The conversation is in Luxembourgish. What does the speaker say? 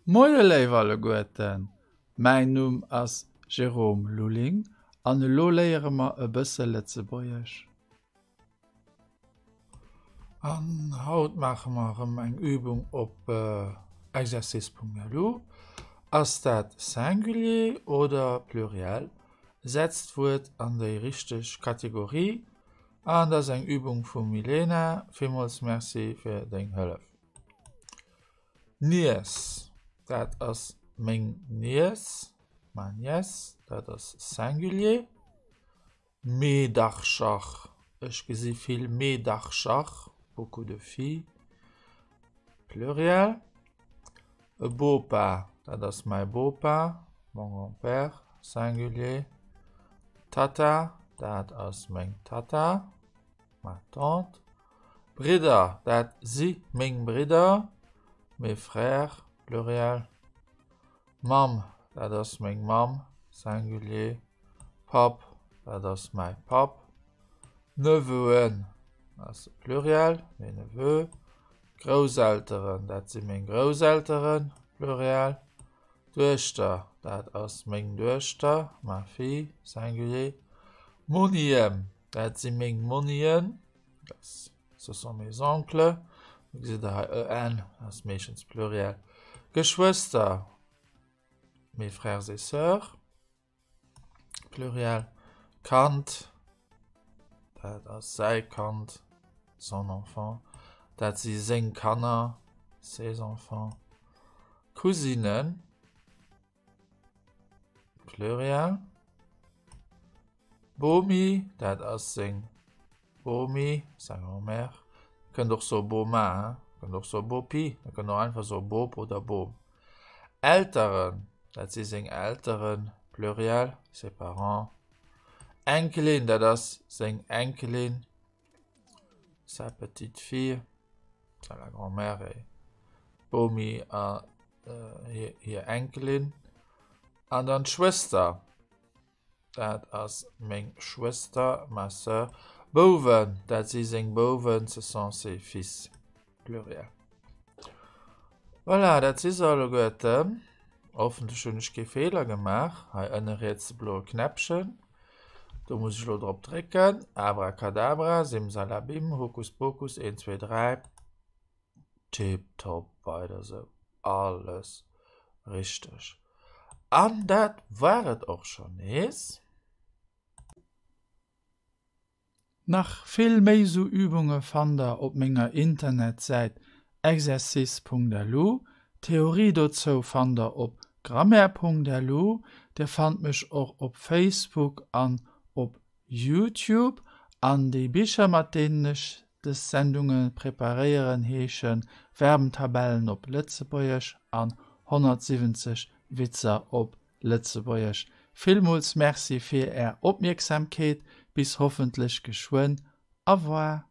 Moie Leiiwalle Goeten, mein Numm ass Jerome Luling, an e loléiere ma e bësse Lettzebuerch. An Haut mache marem eng Übung op Exercice.lu, ass dat Singulier oder Pluriel, setzt wurt an déi richteg Kategorie, an dats eng Übung vum Milena, vielmals merci fir deng Hëllef. Nies, dat ass még Nies, ma Nies, dat ass Singulier. Meedachschach, ech gesi vill Meedachschach, beaucoup de filles. Pluriel. E beau-pa, dat ass my beau-pa, mon grand-père, singulier. Tata, dat ass még tata, ma tante. Brider, dat si még brider, mes frères, pluriel. Mam, dat ass még mam, singulier. Pap, dat ass my pap. Neveux, das pluriel, mes neveux. Großeltern, dat sind mein Großeltern, pluriel. Duester, dat ass mein Duester, ma fille, singulier. Moniem, dat sind mein Monien, ce sont mes oncles. Ik zie daar en, dat is meestens pluriel. Geschwister, mes frères et sœurs, pluriel. Kant, dat ass sei Kant, son enfant. Dat sie seng Kanner, ses enfants. Cousinen, pluriel. Bomi, dat ass seng Bomi, sa grand-mère. Könnt doch so Boma, könnt doch so Bopi, könnt doch einfach so Bob oder Bob. Älteren, dat sie seng Älteren, pluriel, ses parents. Enkelin, dat ass seng Enkelin, sa petite fille. C'est la grand-mère et Bomi hier Enkelin. Und dann Schwester. Das ist meine Schwester, ma sœur. Boven, das ist ein Boven, ce sont ses fils. Pluriel. Voilà, das ist alle gut. Hoffentlich habe ich keine Fehler gemacht. Ich habe jetzt das blaue Knäppchen. Da muss ich drauf drücken. Abracadabra, Simsalabim, Hokus Pokus, 1, 2, 3. Tipptopp, weiter so. Alles richtig. Und das war es auch schon, ist. Nach viel mehr so Übungen fand auf meiner Internetseite exercice.lu. Theorie dazu fand auf grammaire.lu. Der fand mich auch auf Facebook und auf YouTube. An die Bücher, mit denen ich des Sendungen präparieren heechen Verbentabellen op Lettzebuerch an 170 Witzer op Lettzebuerch. Vielmals merci fir Opmerksamkeet, bis hoffentlich geschwoen. Au revoir.